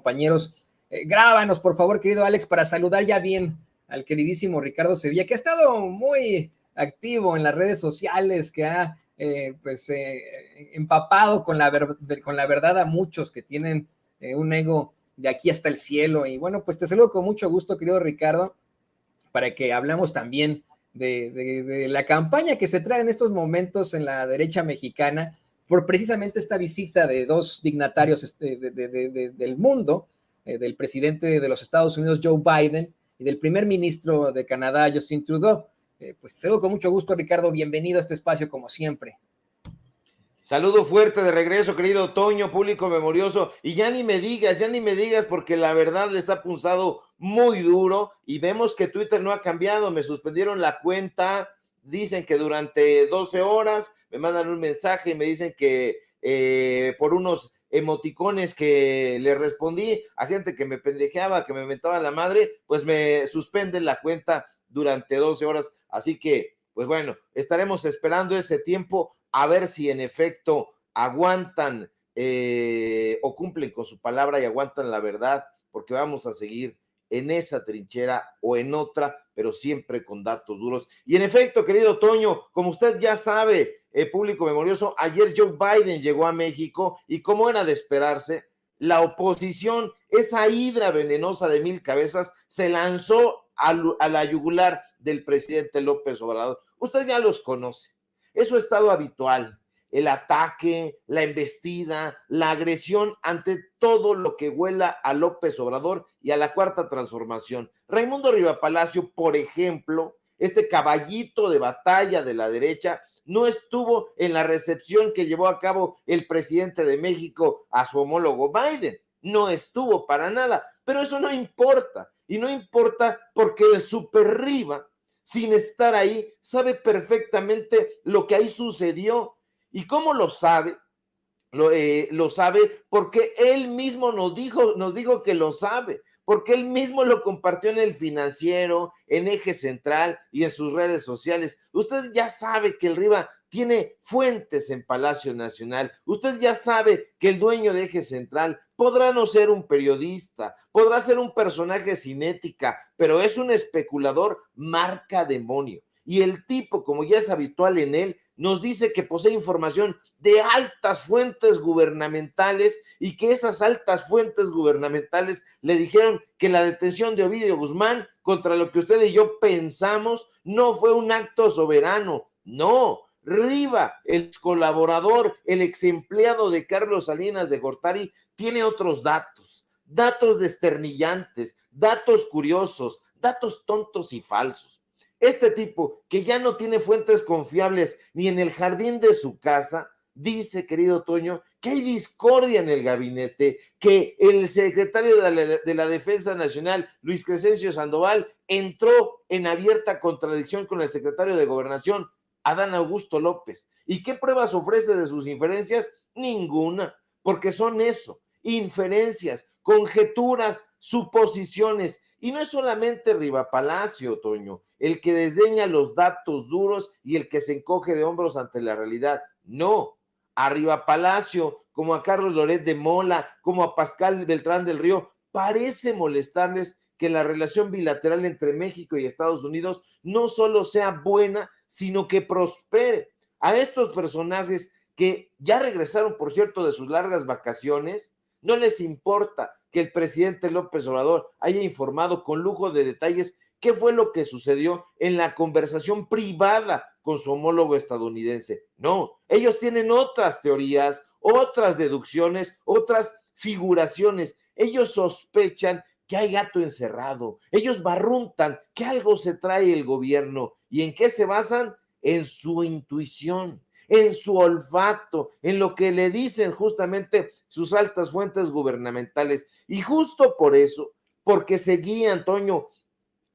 compañeros. Grábanos, por favor, querido Alex, para saludar ya bien al queridísimo Ricardo Sevilla, que ha estado muy activo en las redes sociales, que ha empapado con la verdad a muchos que tienen un ego de aquí hasta el cielo. Y bueno, pues te saludo con mucho gusto, querido Ricardo, para que hablemos también de la campaña que se trae en estos momentos en la derecha mexicana por precisamente esta visita de dos dignatarios del mundo, del presidente de los Estados Unidos, Joe Biden, y del primer ministro de Canadá, Justin Trudeau. Pues te saludo con mucho gusto, Ricardo. Bienvenido a este espacio, como siempre. Saludo fuerte de regreso, querido Toño, público memorioso. Y ya ni me digas, porque la verdad les ha punzado muy duro y vemos que Twitter no ha cambiado. Me suspendieron la cuenta, dicen que durante 12 horas me mandan un mensaje y me dicen que por unos emoticones que le respondí a gente que me pendejeaba, que me mentaba la madre, pues me suspenden la cuenta durante 12 horas. Así que, pues bueno, estaremos esperando ese tiempo a ver si en efecto aguantan o cumplen con su palabra y aguantan la verdad, porque vamos a seguir en esa trinchera o en otra, pero siempre con datos duros. Y en efecto, querido Toño, como usted ya sabe, público memorioso, ayer Joe Biden llegó a México y como era de esperarse, la oposición, esa hidra venenosa de 1000 cabezas, se lanzó a la yugular del presidente López Obrador. Usted ya los conoce. Es su estado habitual, el ataque, la embestida, la agresión ante todo lo que huela a López Obrador y a la Cuarta Transformación. Raimundo Rivapalacio, por ejemplo, este caballito de batalla de la derecha, no estuvo en la recepción que llevó a cabo el presidente de México a su homólogo Biden. No estuvo para nada, pero eso no importa. Y no importa porque el Super Riva, sin estar ahí, sabe perfectamente lo que ahí sucedió. ¿Y cómo lo sabe? Lo sabe porque él mismo nos dijo que lo sabe, porque él mismo lo compartió en El Financiero, en Eje Central y en sus redes sociales. Usted ya sabe que el Riva tiene fuentes en Palacio Nacional. Usted ya sabe que el dueño de Eje Central podrá no ser un periodista, podrá ser un personaje sin ética, pero es un especulador marca demonio. Y el tipo, como ya es habitual en él, nos dice que posee información de altas fuentes gubernamentales y que esas altas fuentes gubernamentales le dijeron que la detención de Ovidio Guzmán, contra lo que usted y yo pensamos, no fue un acto soberano. No, Riva, el ex colaborador, el ex empleado de Carlos Salinas de Gortari, tiene otros datos desternillantes, datos curiosos, datos tontos y falsos. Este tipo, que ya no tiene fuentes confiables ni en el jardín de su casa, dice, querido Toño, que hay discordia en el gabinete, que el secretario de la Defensa Nacional, Luis Crescencio Sandoval, entró en abierta contradicción con el secretario de Gobernación, Adán Augusto López. ¿Y qué pruebas ofrece de sus inferencias? Ninguna, porque son eso, inferencias, conjeturas, suposiciones. Y no es solamente Rivapalacio, Toño, el que desdeña los datos duros y el que se encoge de hombros ante la realidad. No, a Rivapalacio, como a Carlos Loret de Mola, como a Pascal Beltrán del Río, parece molestarles que la relación bilateral entre México y Estados Unidos no solo sea buena, sino que prospere. A estos personajes que ya regresaron, por cierto, de sus largas vacaciones, no les importa que el presidente López Obrador haya informado con lujo de detalles qué fue lo que sucedió en la conversación privada con su homólogo estadounidense. No, ellos tienen otras teorías, otras deducciones, otras figuraciones. Ellos sospechan que hay gato encerrado. Ellos barruntan que algo se trae el gobierno. ¿Y en qué se basan? En su intuición, en su olfato, en lo que le dicen justamente sus altas fuentes gubernamentales. Y justo por eso, porque se guían, Toño,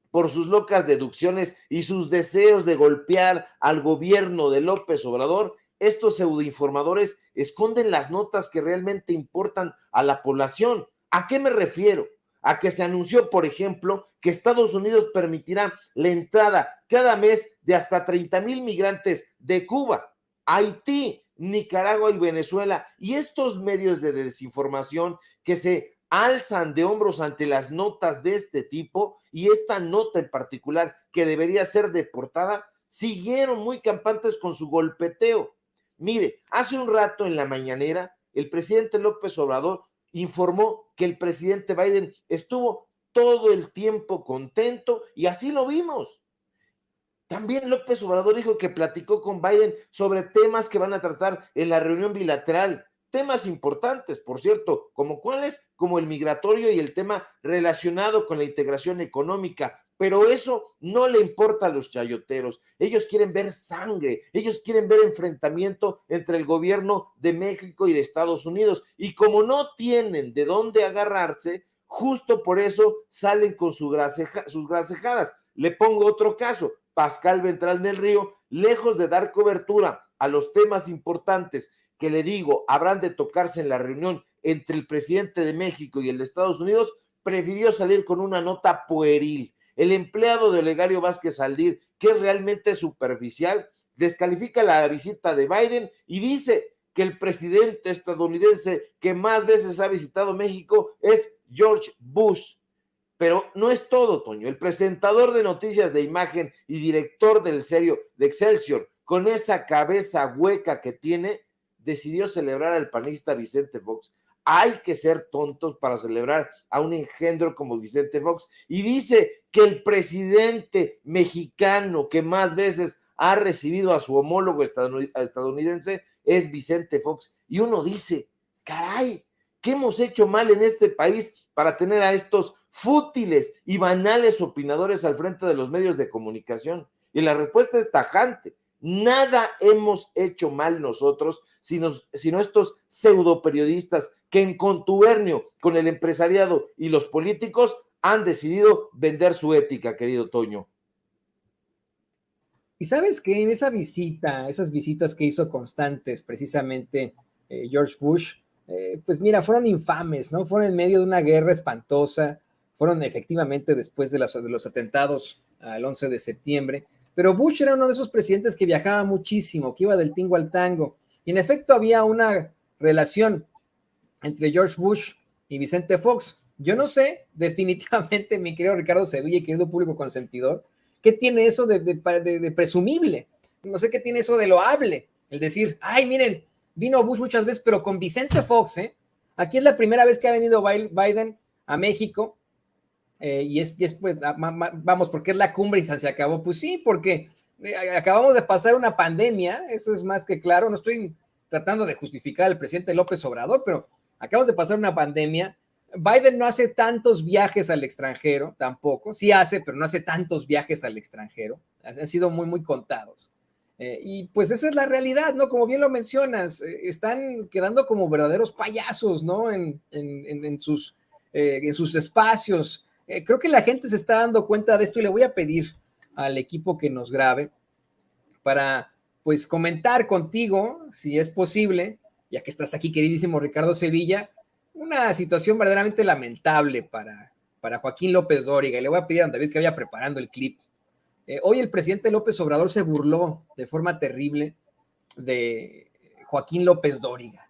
por sus locas deducciones y sus deseos de golpear al gobierno de López Obrador, estos pseudoinformadores esconden las notas que realmente importan a la población. ¿A qué me refiero? A que se anunció, por ejemplo, que Estados Unidos permitirá la entrada cada mes de hasta 30,000 migrantes de Cuba, Haití, Nicaragua y Venezuela. Y estos medios de desinformación que se alzan de hombros ante las notas de este tipo, y esta nota en particular, que debería ser de portada, siguieron muy campantes con su golpeteo. Mire, hace un rato en la mañanera, el presidente López Obrador informó que el presidente Biden estuvo todo el tiempo contento, y así lo vimos. También López Obrador dijo que platicó con Biden sobre temas que van a tratar en la reunión bilateral, temas importantes, por cierto, como cuáles, como el migratorio y el tema relacionado con la integración económica. Pero eso no le importa a los chayoteros. Ellos quieren ver sangre, ellos quieren ver enfrentamiento entre el gobierno de México y de Estados Unidos. Y como no tienen de dónde agarrarse, justo por eso salen con sus gracejadas. Le pongo otro caso. Pascal Beltrán del Río, lejos de dar cobertura a los temas importantes que le digo habrán de tocarse en la reunión entre el presidente de México y el de Estados Unidos, prefirió salir con una nota pueril. El empleado de Olegario Vázquez Aldir, que es realmente superficial, descalifica la visita de Biden y dice que el presidente estadounidense que más veces ha visitado México es George Bush. Pero no es todo, Toño. El presentador de noticias de imagen y director del serio de Excelsior, con esa cabeza hueca que tiene, decidió celebrar al panista Vicente Fox. Hay que ser tontos para celebrar a un engendro como Vicente Fox. Y dice que el presidente mexicano que más veces ha recibido a su homólogo estadounidense es Vicente Fox. Y uno dice, caray, ¿qué hemos hecho mal en este país para tener a estos fútiles y banales opinadores al frente de los medios de comunicación? Y la respuesta es tajante. Nada hemos hecho mal nosotros, sino estos pseudo periodistas que en contubernio con el empresariado y los políticos han decidido vender su ética, querido Toño. Y sabes que en esa visita, esas visitas que hizo constantes precisamente George Bush, pues mira, fueron infames, ¿no? Fueron en medio de una guerra espantosa, fueron efectivamente después de los atentados al 11 de septiembre, pero Bush era uno de esos presidentes que viajaba muchísimo, que iba del tingo al tango, y en efecto había una relación entre George Bush y Vicente Fox. Yo no sé, definitivamente, mi querido Ricardo Sevilla y querido público consentidor, ¿qué tiene eso de presumible? No sé qué tiene eso de loable, el decir, ay, miren, vino Bush muchas veces, pero con Vicente Fox, ¿eh? Aquí es la primera vez que ha venido Biden a México, y es pues, vamos, porque es la cumbre y se acabó. Pues sí, porque acabamos de pasar una pandemia, eso es más que claro. No estoy tratando de justificar al presidente López Obrador, pero acabamos de pasar una pandemia. Biden no hace tantos viajes al extranjero, tampoco, sí hace, pero no hace tantos viajes al extranjero, han sido muy, muy contados. Y pues esa es la realidad, ¿no? Como bien lo mencionas, están quedando como verdaderos payasos, ¿no? En sus espacios. Creo que la gente se está dando cuenta de esto y le voy a pedir al equipo que nos grabe para, pues, comentar contigo, si es posible, ya que estás aquí, queridísimo Ricardo Sevilla, una situación verdaderamente lamentable para Joaquín López Dóriga. Y le voy a pedir a David que vaya preparando el clip. Hoy el presidente López Obrador se burló de forma terrible de Joaquín López Dóriga.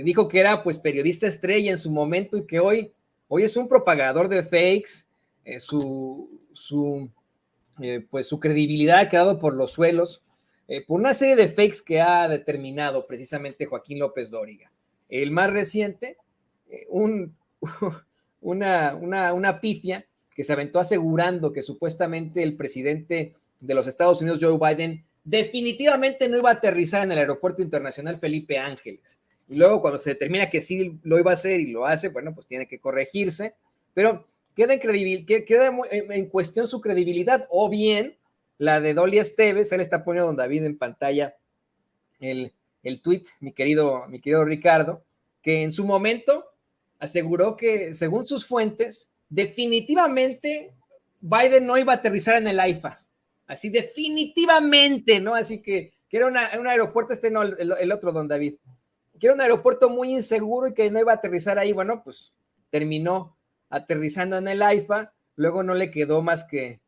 Dijo que era pues periodista estrella en su momento y que hoy es un propagador de fakes, pues su credibilidad ha quedado por los suelos, por una serie de fakes que ha determinado precisamente Joaquín López Dóriga. El más reciente, una pifia que se aventó asegurando que supuestamente el presidente de los Estados Unidos, Joe Biden, definitivamente no iba a aterrizar en el aeropuerto internacional Felipe Ángeles. Y luego cuando se determina que sí lo iba a hacer y lo hace, bueno, pues tiene que corregirse, pero queda en cuestión su credibilidad, o bien la de Dolly Esteves. Él está poniendo, don David, en pantalla el tweet, mi querido Ricardo, que en su momento aseguró que, según sus fuentes, definitivamente Biden no iba a aterrizar en el AIFA, así definitivamente, ¿no? Así que era un aeropuerto, no, el otro, don David, que era un aeropuerto muy inseguro y que no iba a aterrizar ahí. Bueno, pues terminó aterrizando en el AIFA, luego no le quedó más que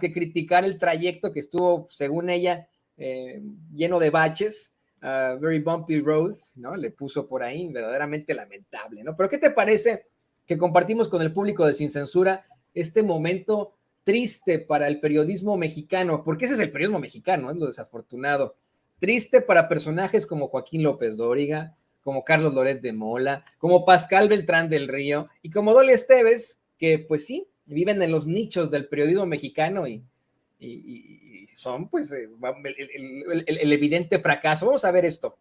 criticar el trayecto que estuvo, según ella, lleno de baches, very bumpy road, ¿no? Le puso por ahí, verdaderamente lamentable, ¿no? Pero ¿qué te parece que compartimos con el público de Sin Censura este momento triste para el periodismo mexicano? Porque ese es el periodismo mexicano, es lo desafortunado. Triste para personajes como Joaquín López Dóriga, como Carlos Loret de Mola, como Pascal Beltrán del Río y como Dolly Esteves, que pues sí, viven en los nichos del periodismo mexicano y son pues el evidente fracaso. Vamos a ver esto.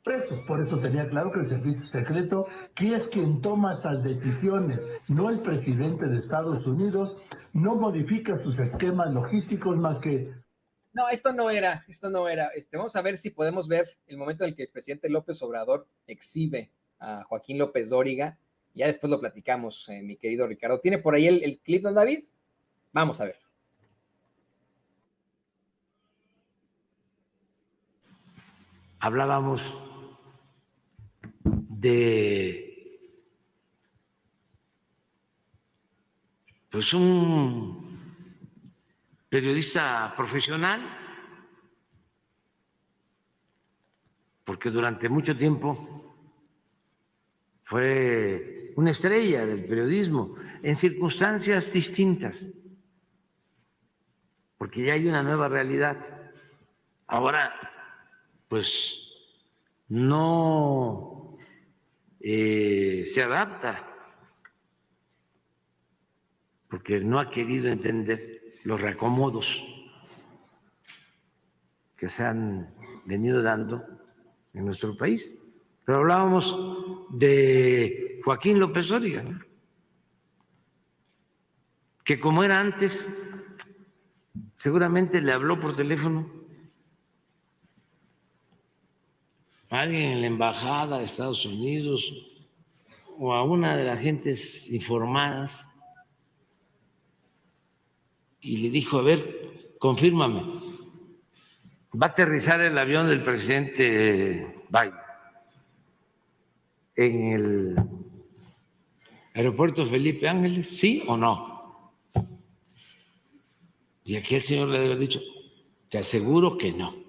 Preso. Por eso tenía claro que el servicio secreto, que es quien toma estas decisiones, no el presidente de Estados Unidos, no modifica sus esquemas logísticos más que... No, esto no era. Vamos a ver si podemos ver el momento en el que el presidente López Obrador exhibe a Joaquín López Dóriga. Ya después lo platicamos, mi querido Ricardo. ¿Tiene por ahí el clip, don David? Vamos a ver. Hablábamos de pues un periodista profesional, porque durante mucho tiempo fue una estrella del periodismo en circunstancias distintas, porque ya hay una nueva realidad. Ahora, pues no se adapta, porque no ha querido entender los reacomodos que se han venido dando en nuestro país. Pero hablábamos de Joaquín López Dóriga, ¿no? Que como era antes, seguramente le habló por teléfono a alguien en la embajada de Estados Unidos o a una de las gentes informadas y le dijo: a ver, confírmame, ¿va a aterrizar el avión del presidente Biden en el aeropuerto Felipe Ángeles, sí o no? Y aquí el señor le debe haber dicho: te aseguro que no.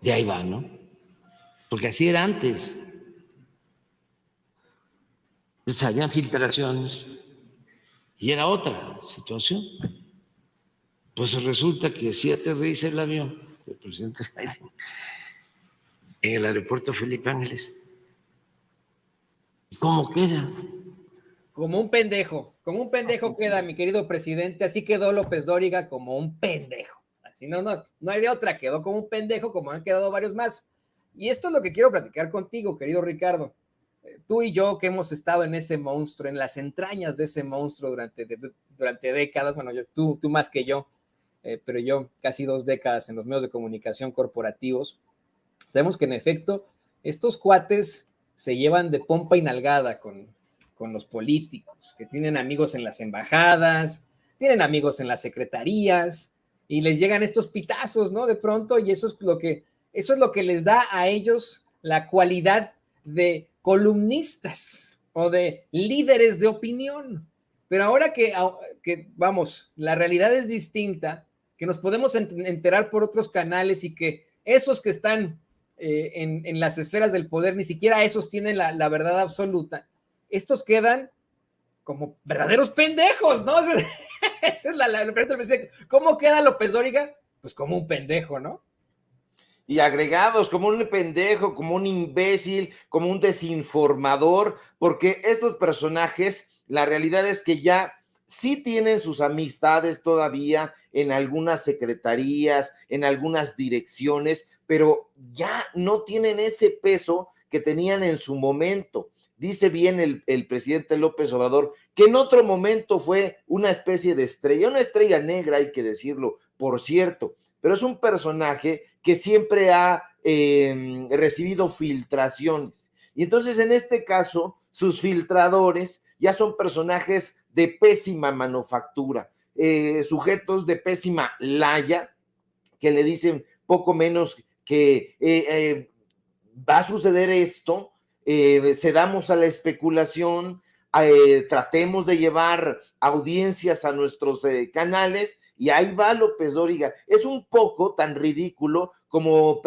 De ahí va, ¿no? Porque así era antes. Entonces habían filtraciones y era otra situación. Pues resulta que sí aterriza el avión del presidente Biden en el aeropuerto Felipe Ángeles. ¿Cómo queda? Como un pendejo queda, mi querido presidente. Así quedó López Dóriga, como un pendejo. Así no hay de otra, quedó como un pendejo, como han quedado varios más. Y esto es lo que quiero platicar contigo, querido Ricardo. Tú y yo que hemos estado en ese monstruo, en las entrañas de ese monstruo durante décadas, bueno, tú más que yo, pero yo casi 2 décadas en los medios de comunicación corporativos, sabemos que en efecto estos cuates se llevan de pompa y nalgada con los políticos, que tienen amigos en las embajadas, tienen amigos en las secretarías, y les llegan estos pitazos, ¿no? De pronto, y eso es lo que les da a ellos la cualidad de columnistas o de líderes de opinión. Pero ahora que vamos, la realidad es distinta, que nos podemos enterar por otros canales y que esos que están en las esferas del poder, ni siquiera esos tienen la verdad absoluta. Estos quedan como verdaderos pendejos, ¿no? Esa es la pregunta del presidente. ¿Cómo queda López Dóriga? Pues como un pendejo, ¿no? Y agregados como un pendejo, como un imbécil, como un desinformador, porque estos personajes, la realidad es que ya sí tienen sus amistades todavía en algunas secretarías, en algunas direcciones, pero ya no tienen ese peso que tenían en su momento. Dice bien el presidente López Obrador que en otro momento fue una especie de estrella, una estrella negra, hay que decirlo, por cierto, pero es un personaje que siempre ha recibido filtraciones. Y entonces en este caso, sus filtradores ya son personajes de pésima manufactura, sujetos de pésima laya, que le dicen poco menos que va a suceder esto, cedamos a la especulación, tratemos de llevar audiencias a nuestros canales, y ahí va López Dóriga. Es un poco tan ridículo como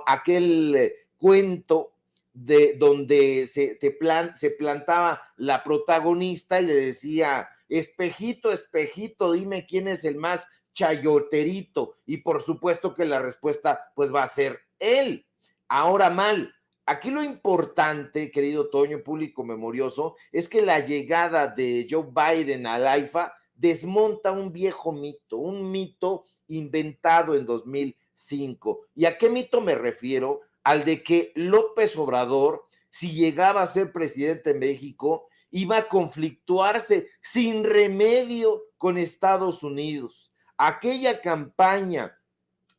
aquel cuento de donde se plantaba la protagonista y le decía: espejito, espejito, dime quién es el más chayoterito, y por supuesto que la respuesta pues va a ser él. Ahora mal, aquí lo importante, querido Toño, público memorioso, es que la llegada de Joe Biden al AIFA desmonta un viejo mito, un mito inventado en 2005. ¿Y a qué mito me refiero? Al de que López Obrador, si llegaba a ser presidente de México, iba a conflictuarse sin remedio con Estados Unidos. Aquella campaña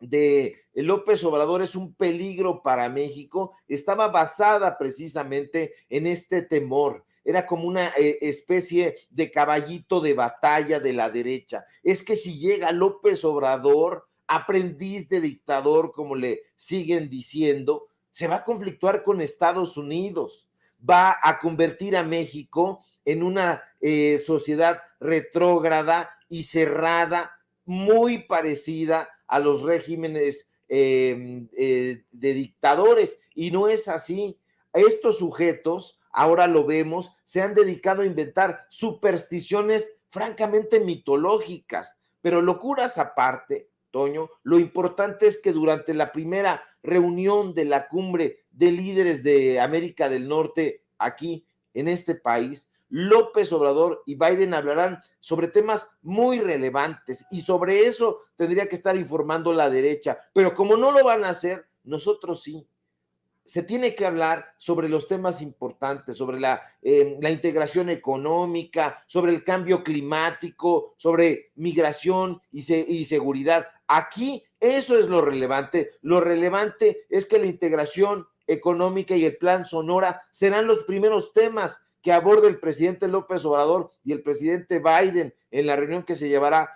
de López Obrador es un peligro para México estaba basada precisamente en este temor. Era como una especie de caballito de batalla de la derecha. Es que si llega López Obrador, aprendiz de dictador, como le siguen diciendo, se va a conflictuar con Estados Unidos, va a convertir a México en una sociedad retrógrada y cerrada, muy parecida a los regímenes de dictadores, y no es así. Estos sujetos, ahora lo vemos, se han dedicado a inventar supersticiones francamente mitológicas, pero locuras aparte, Toño, lo importante es que durante la primera reunión de la cumbre de líderes de América del Norte aquí en este país, López Obrador y Biden hablarán sobre temas muy relevantes, y sobre eso tendría que estar informando la derecha, pero como no lo van a hacer, nosotros sí. Se tiene que hablar sobre los temas importantes, sobre la integración económica, sobre el cambio climático, sobre migración y seguridad. Aquí eso es lo relevante. Lo relevante es que la integración económica y el plan Sonora serán los primeros temas que aborde el presidente López Obrador y el presidente Biden en la reunión que se llevará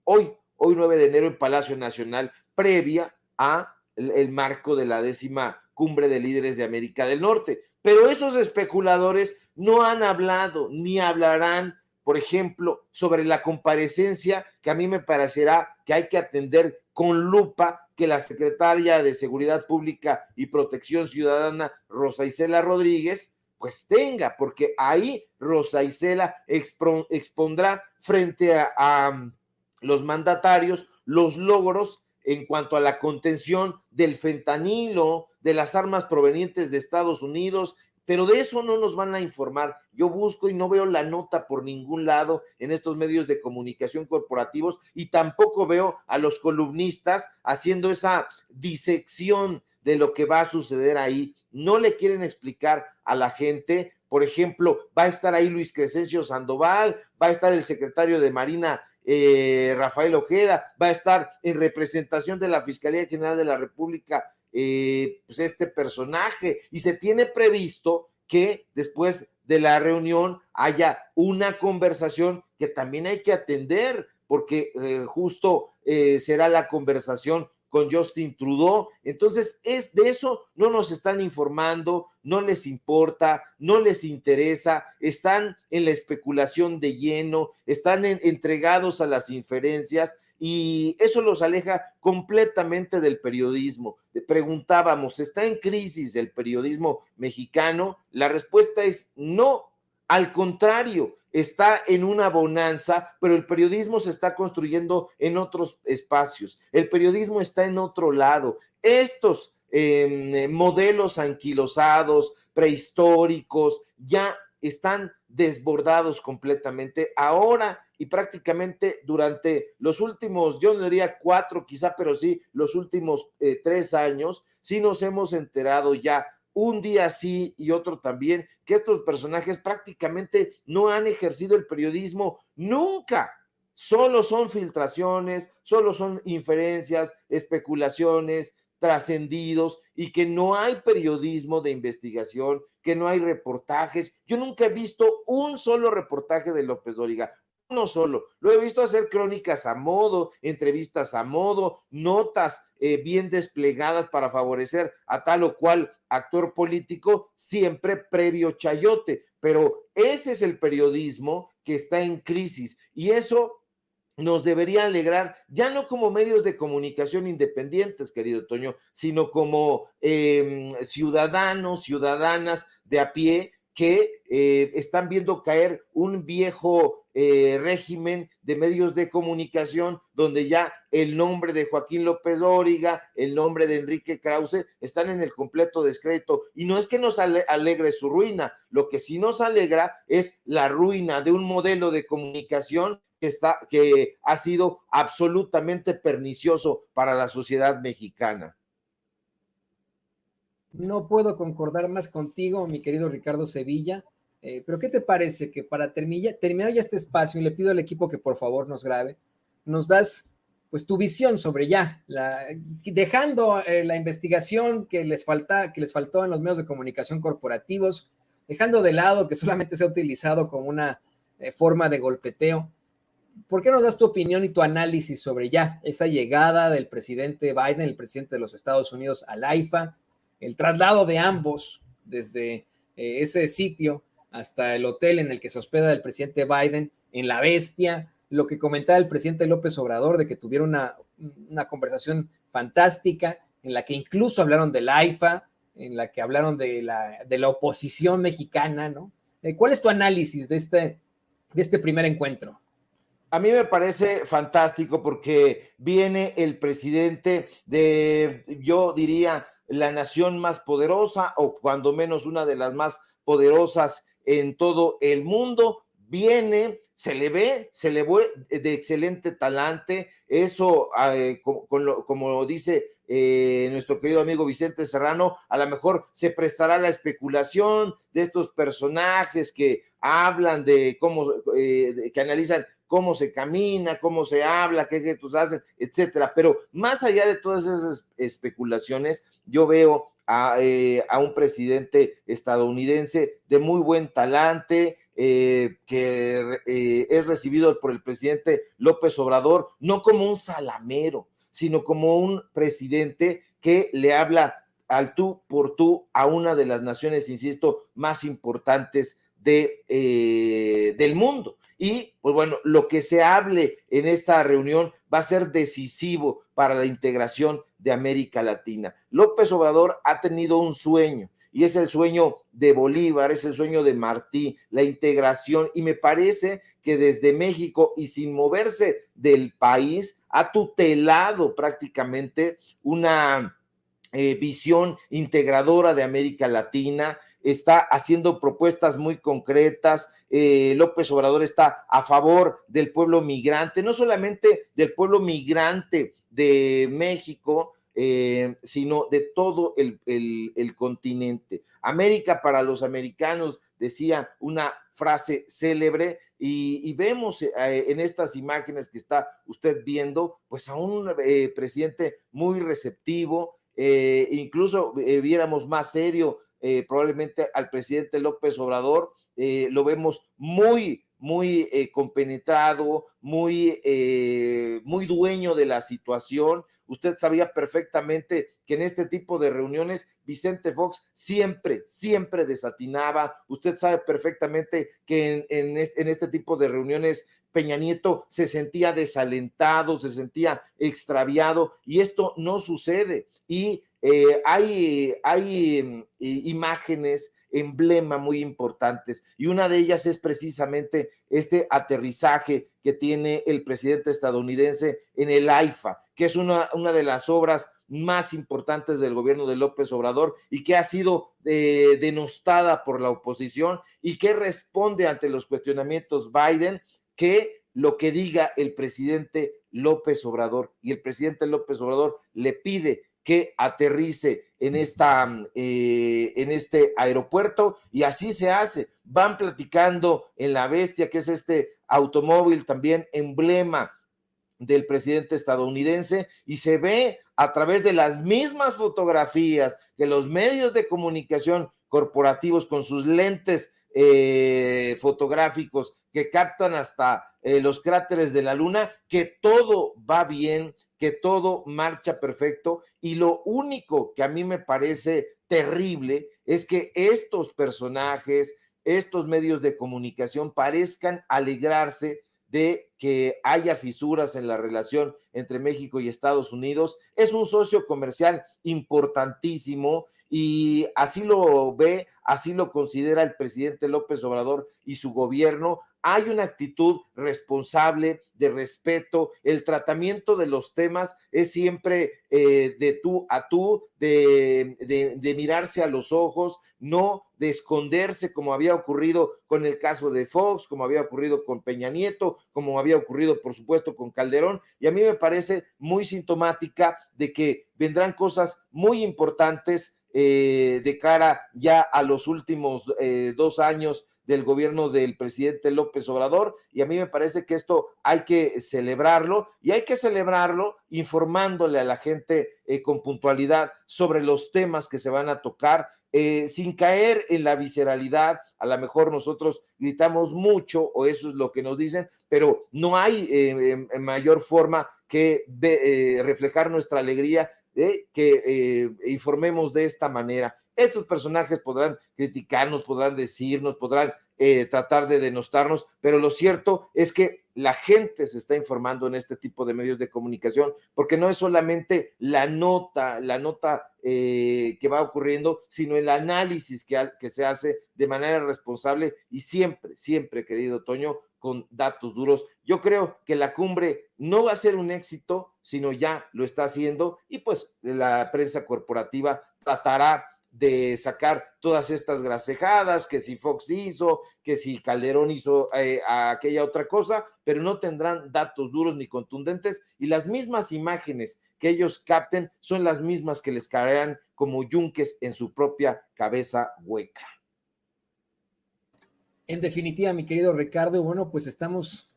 hoy 9 de enero en Palacio Nacional, previa a el marco de la 10ª cumbre de líderes de América del Norte. Pero esos especuladores no han hablado ni hablarán, por ejemplo, sobre la comparecencia que a mí me parecerá que hay que atender con lupa, que la secretaria de Seguridad Pública y Protección Ciudadana, Rosa Isela Rodríguez, pues tenga, porque ahí Rosa Isela expondrá frente a los mandatarios los logros en cuanto a la contención del fentanilo, de las armas provenientes de Estados Unidos, pero de eso no nos van a informar. Yo busco y no veo la nota por ningún lado en estos medios de comunicación corporativos, y tampoco veo a los columnistas haciendo esa disección de lo que va a suceder ahí. No le quieren explicar a la gente. Por ejemplo, va a estar ahí Luis Crescencio Sandoval, va a estar el secretario de Marina, Rafael Ojeda, va a estar en representación de la Fiscalía General de la República, pues este personaje, y se tiene previsto que después de la reunión haya una conversación que también hay que atender, porque justo será la conversación con Justin Trudeau. Entonces, de eso no nos están informando, no les importa, no les interesa, están en la especulación de lleno, están entregados a las inferencias, y eso los aleja completamente del periodismo. Preguntábamos, ¿está en crisis el periodismo mexicano? La respuesta es no, al contrario, está en una bonanza, pero el periodismo se está construyendo en otros espacios, el periodismo está en otro lado. Estos modelos anquilosados, prehistóricos, ya están desbordados completamente ahora, y prácticamente durante los últimos, yo no diría 4 quizá, pero sí los últimos 3 años, sí nos hemos enterado ya un día sí y otro también, que estos personajes prácticamente no han ejercido el periodismo nunca. Solo son filtraciones, solo son inferencias, especulaciones, trascendidos, y que no hay periodismo de investigación, que no hay reportajes. Yo nunca he visto un solo reportaje de López Dóriga, no solo, lo he visto hacer crónicas a modo, entrevistas a modo, notas bien desplegadas para favorecer a tal o cual actor político, siempre previo chayote, pero ese es el periodismo que está en crisis y eso nos debería alegrar, ya no como medios de comunicación independientes, querido Toño, sino como ciudadanos, ciudadanas de a pie que están viendo caer un viejo régimen de medios de comunicación donde ya el nombre de Joaquín López Dóriga, el nombre de Enrique Krause están en el completo descrédito. Y no es que nos alegre su ruina, lo que sí nos alegra es la ruina de un modelo de comunicación que ha sido absolutamente pernicioso para la sociedad mexicana. No puedo concordar más contigo, mi querido Ricardo Sevilla, pero ¿qué te parece que para terminar ya este espacio, y le pido al equipo que por favor nos grabe, nos das pues tu visión sobre dejando la investigación que les faltó en los medios de comunicación corporativos, dejando de lado que solamente se ha utilizado como una forma de golpeteo? ¿Por qué no das tu opinión y tu análisis sobre esa llegada del presidente Biden, el presidente de los Estados Unidos, al AIFA, el traslado de ambos desde ese sitio hasta el hotel en el que se hospeda el presidente Biden, en La Bestia, lo que comentaba el presidente López Obrador de que tuvieron una conversación fantástica en la que incluso hablaron del AIFA, en la que hablaron de la oposición mexicana, ¿no? ¿Cuál es tu análisis de este primer encuentro? A mí me parece fantástico porque viene el presidente de, yo diría, la nación más poderosa o cuando menos una de las más poderosas en todo el mundo. Viene, se le ve de excelente talante, eso como dice nuestro querido amigo Vicente Serrano, a lo mejor se prestará la especulación de estos personajes que hablan de cómo, que analizan cómo se camina, cómo se habla, qué gestos hacen, etcétera. Pero más allá de todas esas especulaciones, yo veo a un presidente estadounidense de muy buen talante, que es recibido por el presidente López Obrador, no como un salamero, sino como un presidente que le habla al tú por tú a una de las naciones, insisto, más importantes del mundo. Y, pues bueno, lo que se hable en esta reunión va a ser decisivo para la integración de América Latina. López Obrador ha tenido un sueño, y es el sueño de Bolívar, es el sueño de Martí, la integración, y me parece que desde México y sin moverse del país, ha tutelado prácticamente una visión integradora de América Latina, está haciendo propuestas muy concretas. López Obrador está a favor del pueblo migrante, no solamente del pueblo migrante de México, sino de todo el continente. América para los americanos, decía una frase célebre, y vemos en estas imágenes que está usted viendo, pues a un presidente muy receptivo, incluso viéramos más serio probablemente al presidente López Obrador, lo vemos muy compenetrado, muy dueño de la situación. Usted sabía perfectamente que en este tipo de reuniones Vicente Fox siempre desatinaba. Usted sabe perfectamente que en este tipo de reuniones Peña Nieto se sentía desalentado, se sentía extraviado, y esto no sucede. Y hay imágenes, emblema muy importantes, y una de ellas es precisamente este aterrizaje que tiene el presidente estadounidense en el AIFA, que es una de las obras más importantes del gobierno de López Obrador y que ha sido denostada por la oposición, y que responde ante los cuestionamientos Biden, que lo que diga el presidente López Obrador, y el presidente López Obrador le pide que aterrice en este aeropuerto, y así se hace. Van platicando en La Bestia, que es este automóvil también emblema del presidente estadounidense, y se ve a través de las mismas fotografías que los medios de comunicación corporativos con sus lentes fotográficos que captan hasta los cráteres de la luna, que todo va bien, que todo marcha perfecto, y lo único que a mí me parece terrible es que estos personajes, estos medios de comunicación parezcan alegrarse de que haya fisuras en la relación entre México y Estados Unidos. Es un socio comercial importantísimo y así lo ve, así lo considera el presidente López Obrador y su gobierno. Hay una actitud responsable, de respeto, el tratamiento de los temas es siempre de tú a tú, de mirarse a los ojos, no de esconderse como había ocurrido con el caso de Fox, como había ocurrido con Peña Nieto, como había ocurrido por supuesto con Calderón, y a mí me parece muy sintomática de que vendrán cosas muy importantes de cara ya a los últimos 2 años del gobierno del presidente López Obrador, y a mí me parece que esto hay que celebrarlo, y hay que celebrarlo informándole a la gente con puntualidad sobre los temas que se van a tocar, sin caer en la visceralidad. A lo mejor nosotros gritamos mucho, o eso es lo que nos dicen, pero no hay mayor forma que reflejar nuestra alegría que informemos de esta manera. Estos personajes podrán criticarnos, podrán decirnos, podrán tratar de denostarnos, pero lo cierto es que la gente se está informando en este tipo de medios de comunicación, porque no es solamente la nota que va ocurriendo, sino el análisis que se hace de manera responsable y siempre, siempre, querido Toño, con datos duros. Yo creo que la cumbre no va a ser un éxito, sino ya lo está haciendo, y pues la prensa corporativa tratará de sacar todas estas gracejadas, que si Fox hizo, que si Calderón hizo aquella otra cosa, pero no tendrán datos duros ni contundentes, y las mismas imágenes que ellos capten son las mismas que les caerán como yunques en su propia cabeza hueca. En definitiva, mi querido Ricardo, bueno, pues estamos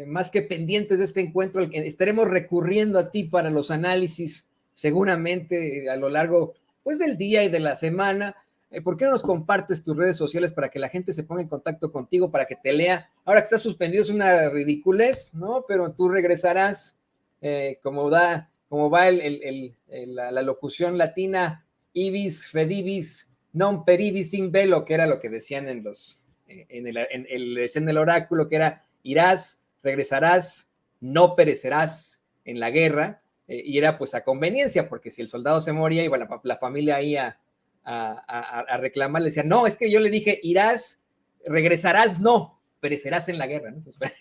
más que pendientes de este encuentro, al que estaremos recurriendo a ti para los análisis seguramente a lo largo pues del día y de la semana. ¿Por qué no nos compartes tus redes sociales para que la gente se ponga en contacto contigo, para que te lea? Ahora que estás suspendido es una ridiculez, ¿no? Pero tú regresarás como va la locución latina, ibis, redibis, non peribis in velo, que era lo que decían en el oráculo, que era irás, regresarás, no perecerás en la guerra, y era pues a conveniencia, porque si el soldado se moría, iba la familia ahí a reclamar, le decía, no, es que yo le dije, irás, regresarás, no, perecerás en la guerra, ¿no? Entonces,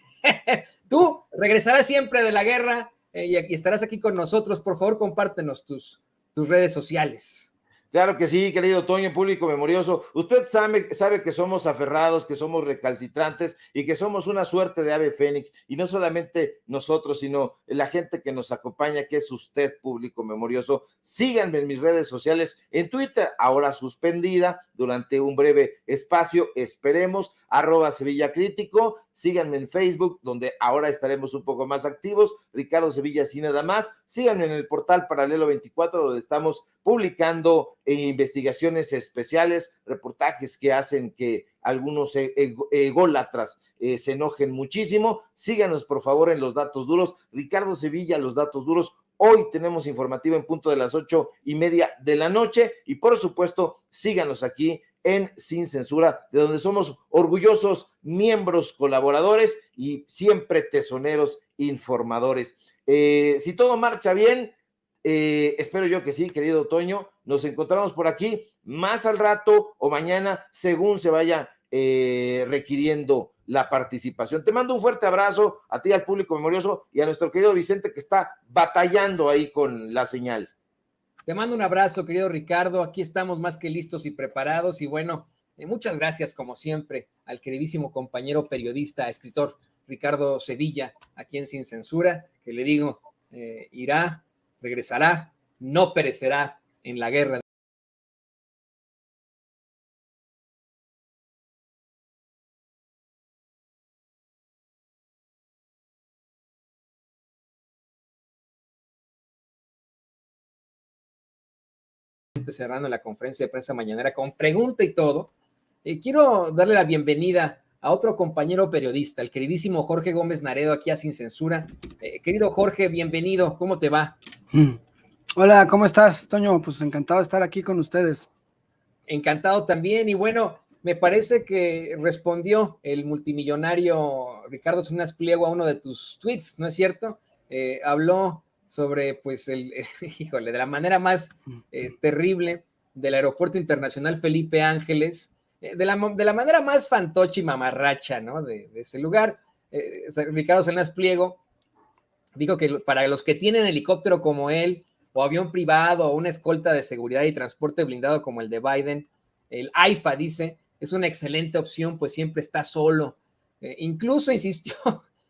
tú regresarás siempre de la guerra y estarás aquí con nosotros. Por favor, compártenos tus redes sociales. Claro que sí, querido Toño, público memorioso. Usted sabe que somos aferrados, que somos recalcitrantes y que somos una suerte de ave fénix. Y no solamente nosotros, sino la gente que nos acompaña, que es usted, público memorioso. Síganme en mis redes sociales, en Twitter, ahora suspendida durante un breve espacio, esperemos, @SevillaCrítico. Síganme en Facebook, donde ahora estaremos un poco más activos, Ricardo Sevilla, así nada más. Síganme en el portal Paralelo 24, donde estamos publicando investigaciones especiales, reportajes que hacen que algunos ególatras se enojen muchísimo. Síganos, por favor, en los datos duros. Ricardo Sevilla, los datos duros. Hoy tenemos informativo en punto de las 8:30 de la noche, y por supuesto, síganos aquí en Sin Censura, de donde somos orgullosos miembros colaboradores y siempre tesoneros informadores. Si todo marcha bien, espero yo que sí, querido Toño, nos encontramos por aquí más al rato o mañana, según se vaya requiriendo la participación. Te mando un fuerte abrazo a ti, al público memorioso, y a nuestro querido Vicente, que está batallando ahí con la señal. Te mando un abrazo, querido Ricardo. Aquí estamos más que listos y preparados. Y bueno, muchas gracias, como siempre, al queridísimo compañero periodista, escritor Ricardo Sevilla, aquí en Sin Censura, que le digo, irá, regresará, no perecerá en la guerra. Cerrando la conferencia de prensa mañanera con pregunta y todo, Quiero darle la bienvenida a otro compañero periodista, el queridísimo Jorge Gómez Naredo, aquí a Sin Censura. Querido Jorge, bienvenido, ¿cómo te va? Hola, ¿cómo estás, Toño? Pues encantado de estar aquí con ustedes. Encantado también, y bueno, me parece que respondió el multimillonario Ricardo Salinas Pliego a uno de tus tweets, ¿no es cierto? Habló sobre, pues, híjole, de la manera más terrible del Aeropuerto Internacional Felipe Ángeles, de la manera más fantoche y mamarracha, ¿no? De ese lugar. O sea, Ricardo Salinas Pliego dijo que para los que tienen helicóptero como él, o avión privado, o una escolta de seguridad y transporte blindado como el de Biden, el AIFA, dice, es una excelente opción, pues siempre está solo. Incluso insistió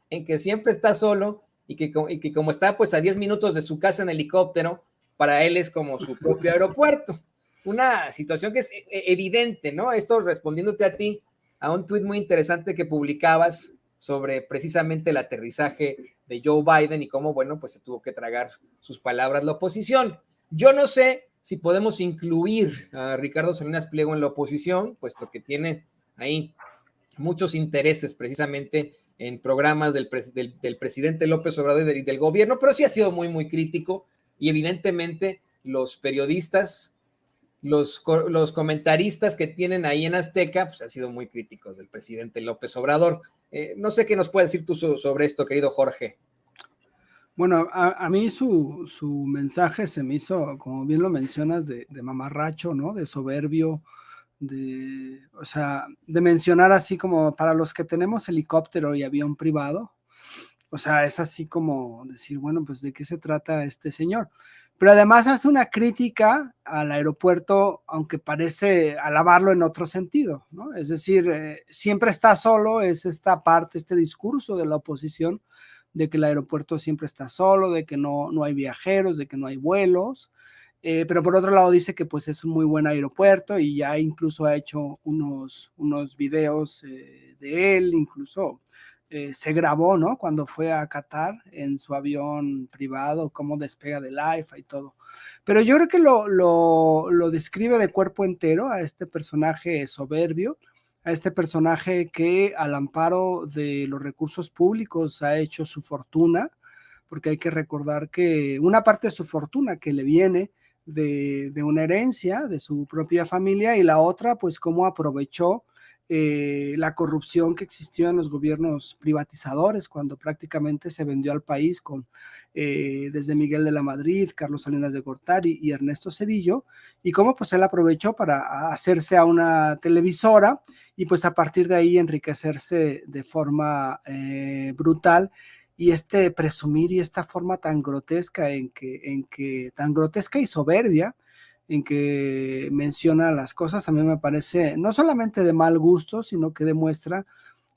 en que siempre está solo y que como está pues a 10 minutos de su casa en helicóptero, para él es como su propio aeropuerto. Una situación que es evidente, ¿no? Esto respondiéndote a ti, a un tuit muy interesante que publicabas sobre precisamente el aterrizaje de Joe Biden y cómo, bueno, pues se tuvo que tragar sus palabras la oposición. Yo no sé si podemos incluir a Ricardo Salinas Pliego en la oposición, puesto que tiene ahí muchos intereses precisamente en programas del presidente López Obrador y del gobierno, pero sí ha sido muy, muy crítico y evidentemente los periodistas, los comentaristas que tienen ahí en Azteca, pues han sido muy críticos del presidente López Obrador. No sé qué nos puedes decir tú sobre esto, querido Jorge. Bueno, a mí su mensaje se me hizo, como bien lo mencionas, de mamarracho, ¿no? De soberbio, o sea, de mencionar así como para los que tenemos helicóptero y avión privado, o sea, es así como decir, bueno, pues ¿de qué se trata este señor? Pero además hace una crítica al aeropuerto, aunque parece alabarlo en otro sentido, ¿no? Es decir, siempre está solo, es esta parte, este discurso de la oposición, de que el aeropuerto siempre está solo, de que no hay viajeros, de que no hay vuelos, pero por otro lado dice que pues es un muy buen aeropuerto y ya incluso ha hecho unos videos de él, incluso se grabó, ¿no? Cuando fue a Qatar en su avión privado, cómo despega del AIFA y todo. Pero yo creo que lo describe de cuerpo entero a este personaje soberbio, a este personaje que al amparo de los recursos públicos ha hecho su fortuna, porque hay que recordar que una parte de su fortuna que le viene de una herencia de su propia familia y la otra, pues cómo aprovechó la corrupción que existió en los gobiernos privatizadores cuando prácticamente se vendió al país con desde Miguel de la Madrid, Carlos Salinas de Gortari y Ernesto Zedillo, y cómo pues él aprovechó para hacerse a una televisora y pues a partir de ahí enriquecerse de forma brutal, y este presumir y esta forma tan grotesca tan grotesca y soberbia en que menciona las cosas, a mí me parece no solamente de mal gusto, sino que demuestra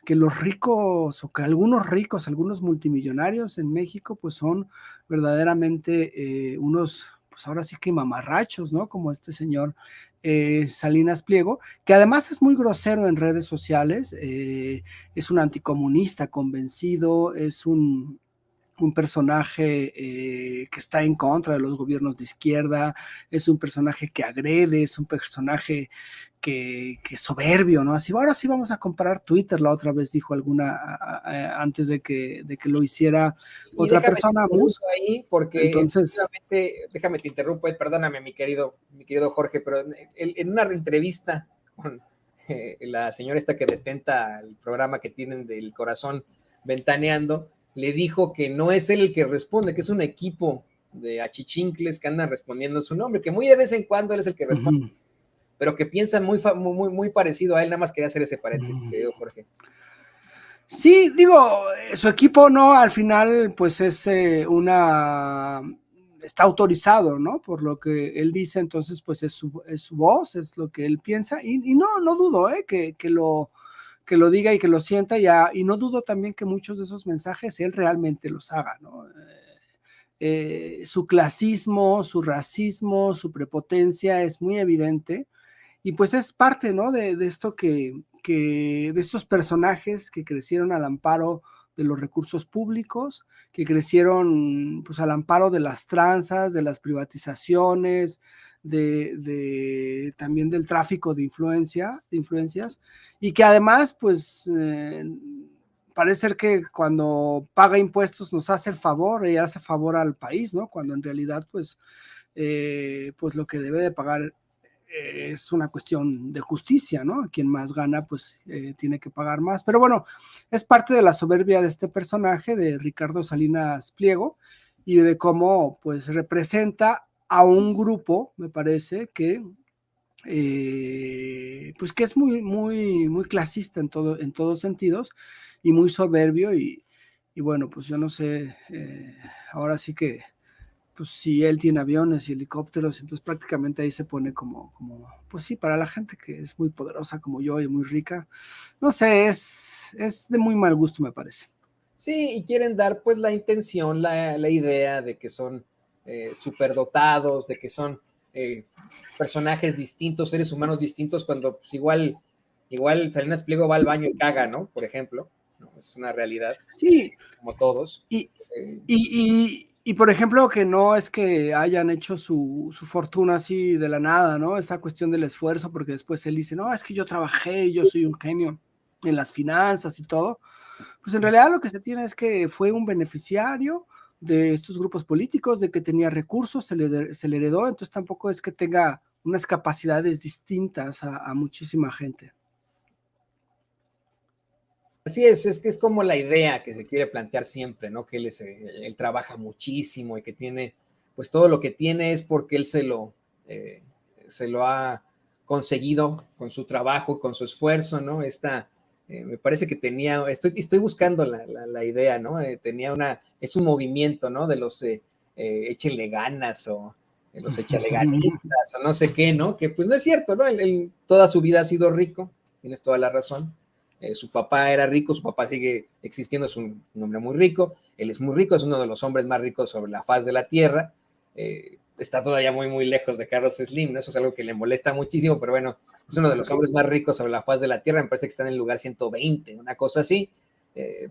que los ricos, o que algunos ricos, algunos multimillonarios en México, pues son verdaderamente unos, pues ahora sí que mamarrachos, ¿no? Como este señor Salinas Pliego, que además es muy grosero en redes sociales, es un anticomunista convencido, es un personaje que está en contra de los gobiernos de izquierda, es un personaje que agrede, es un personaje que soberbio, ¿no? Así, ahora sí vamos a comprar Twitter, la otra vez dijo antes de que lo hiciera otra persona. Ahí porque entonces, déjame te interrumpo, perdóname mi querido Jorge, pero en una entrevista con la señora esta que detenta el programa que tienen del Corazón Ventaneando, le dijo que no es él el que responde, que es un equipo de achichincles que andan respondiendo su nombre, que muy de vez en cuando él es el que responde, pero que piensan muy parecido a él. Nada más quería hacer ese paréntesis, querido Jorge. Sí, digo, su equipo no, al final pues es está autorizado, ¿no? Por lo que él dice, entonces pues es su voz, es lo que él piensa, y no dudo que lo diga y que lo sienta, y no dudo también que muchos de esos mensajes él realmente los haga, ¿no? Su clasismo, su racismo, su prepotencia es muy evidente, y pues es parte, ¿no? De esto de estos personajes que crecieron al amparo de los recursos públicos, que crecieron pues al amparo de las tranzas, de las privatizaciones, también del tráfico de influencias, y que además, pues, parece ser que cuando paga impuestos nos hace el favor y hace favor al país, ¿no? Cuando en realidad, pues lo que debe de pagar es una cuestión de justicia, ¿no? Quien más gana, pues tiene que pagar más. Pero bueno, es parte de la soberbia de este personaje, de Ricardo Salinas Pliego, y de cómo, pues, representa a un grupo, me parece, que pues que es muy, muy, muy clasista en todos sentidos, y muy soberbio, y bueno, pues yo no sé, ahora sí que pues si él tiene aviones y helicópteros, entonces prácticamente ahí se pone como, pues sí, para la gente que es muy poderosa como yo y muy rica, no sé, es de muy mal gusto, me parece. Sí, y quieren dar pues la intención, la idea de que son superdotados, de que son personajes distintos, seres humanos distintos, cuando pues igual Salinas Pliego va al baño y caga, ¿no? Por ejemplo, ¿no? Es una realidad. Sí. Como todos. Y por ejemplo, que no es que hayan hecho su fortuna así de la nada, ¿no? Esa cuestión del esfuerzo, porque después él dice, no, es que yo trabajé, yo soy un genio en las finanzas y todo. Pues en realidad lo que se tiene es que fue un beneficiario de estos grupos políticos, de que tenía recursos, se le heredó, entonces tampoco es que tenga unas capacidades distintas a muchísima gente. Así es que es como la idea que se quiere plantear siempre, ¿no? Que él trabaja muchísimo y que tiene, pues todo lo que tiene es porque él se lo ha conseguido con su trabajo, con su esfuerzo, ¿no? Me parece que tenía, estoy buscando la idea, ¿no? Es un movimiento, ¿no? De los échenle ganas o de los echaleganistas o no sé qué, ¿no? Que pues no es cierto, ¿no? Él toda su vida ha sido rico, tienes toda la razón. Su papá era rico, su papá sigue existiendo, es un hombre muy rico, él es muy rico, es uno de los hombres más ricos sobre la faz de la tierra, está todavía muy, muy lejos de Carlos Slim, ¿no? Eso es algo que le molesta muchísimo, pero bueno, es uno de los hombres más ricos sobre la faz de la tierra, me parece que está en el lugar 120, una cosa así,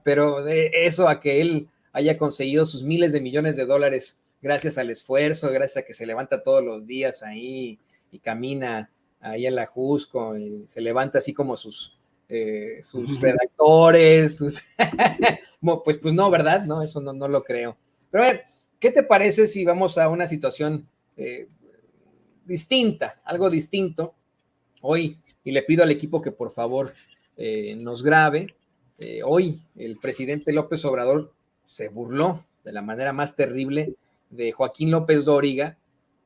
pero de eso a que él haya conseguido sus miles de millones de dólares gracias al esfuerzo, gracias a que se levanta todos los días ahí y camina ahí en la Jusco, y se levanta así como sus redactores, pues no, ¿verdad? No, eso no lo creo. Pero a ver, ¿qué te parece si vamos a una situación distinta, algo distinto hoy? Y le pido al equipo que por favor nos grabe. Hoy el presidente López Obrador se burló de la manera más terrible de Joaquín López Dóriga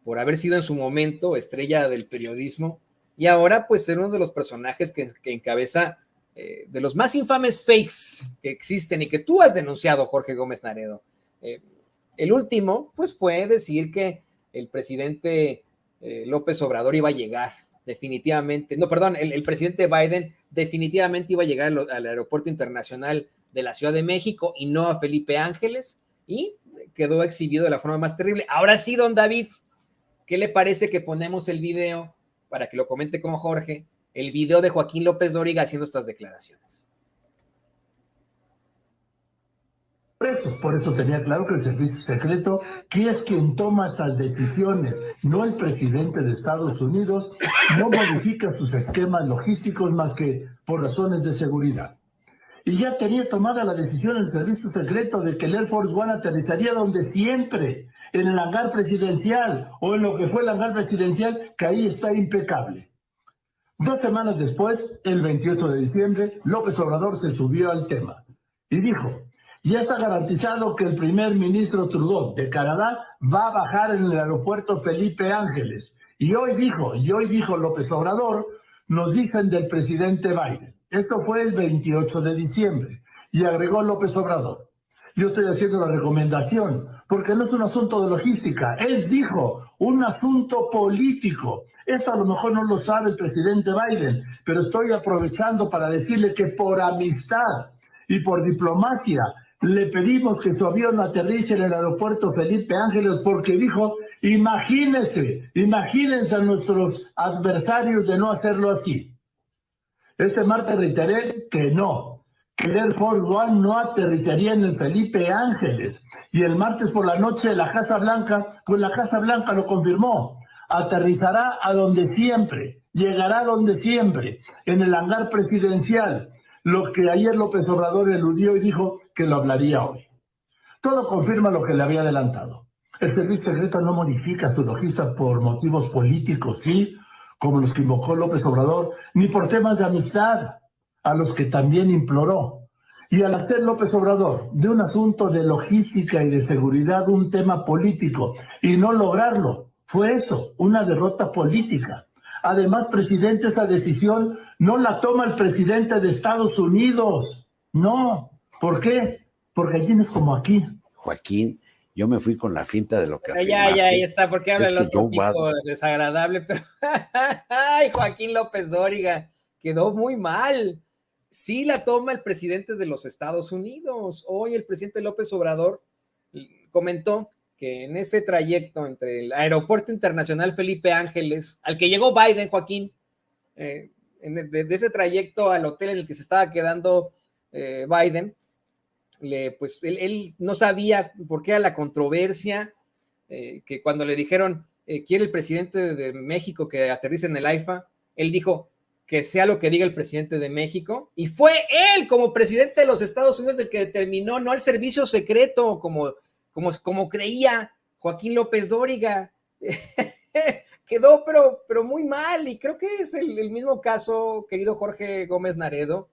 por haber sido en su momento estrella del periodismo y ahora pues ser uno de los personajes que encabeza de los más infames fakes que existen y que tú has denunciado, Jorge Gómez Naredo. El último pues fue decir que el presidente López Obrador iba a llegar definitivamente, no, perdón, el presidente Biden definitivamente iba a llegar al aeropuerto internacional de la Ciudad de México y no a Felipe Ángeles, y quedó exhibido de la forma más terrible. Ahora sí, don David, ¿qué le parece que ponemos el video para que lo comente con Jorge, el video de Joaquín López Dóriga haciendo estas declaraciones? Por eso tenía claro que el servicio secreto, que es quien toma estas decisiones, no el presidente de Estados Unidos, no modifica sus esquemas logísticos más que por razones de seguridad. Y ya tenía tomada la decisión el servicio secreto de que el Air Force One aterrizaría donde siempre, en el hangar presidencial o en lo que fue el hangar presidencial, que ahí está impecable. 2 semanas después, el 28 de diciembre, López Obrador se subió al tema y dijo: ya está garantizado que el primer ministro Trudeau de Canadá va a bajar en el aeropuerto Felipe Ángeles. Y hoy dijo López Obrador, nos dicen del presidente Biden. Esto fue el 28 de diciembre. Y agregó López Obrador: yo estoy haciendo la recomendación, porque no es un asunto de logística. Él dijo, un asunto político. Esto a lo mejor no lo sabe el presidente Biden, pero estoy aprovechando para decirle que por amistad y por diplomacia le pedimos que su avión aterrice en el aeropuerto Felipe Ángeles, porque dijo, imagínense a nuestros adversarios de no hacerlo así. Este martes reiteré que no, que el Air Force One no aterrizaría en el Felipe Ángeles. Y el martes por la noche la Casa Blanca, pues la Casa Blanca lo confirmó. aterrizará a donde siempre, llegará donde siempre, en el hangar presidencial, lo que ayer López Obrador eludió y dijo que lo hablaría hoy. Todo confirma lo que le había adelantado. El servicio secreto no modifica su logística por motivos políticos, ¿sí?, como los que invocó López Obrador, ni por temas de amistad, a los que también imploró. Y al hacer López Obrador de un asunto de logística y de seguridad un tema político y no lograrlo, fue eso, una derrota política. Además, presidente, esa decisión no la toma el presidente de Estados Unidos. No. ¿Por qué? Porque allí no es como aquí. Joaquín, yo me fui con la finta de lo que afirmaste. Ya, ahí está, porque habla el otro tipo desagradable, pero ay, Joaquín López Dóriga, quedó muy mal. Sí la toma el presidente de los Estados Unidos. Hoy el presidente López Obrador comentó que en ese trayecto entre el Aeropuerto Internacional Felipe Ángeles, al que llegó Biden, Joaquín, de ese trayecto al hotel en el que se estaba quedando Biden, pues él no sabía por qué era la controversia, que cuando le dijeron, quiere el presidente de México que aterrice en el AIFA, él dijo que sea lo que diga el presidente de México, y fue él como presidente de los Estados Unidos el que determinó, no el servicio secreto, como creía Joaquín López Dóriga. Quedó pero muy mal, y creo que es el mismo caso, querido Jorge Gómez Naredo,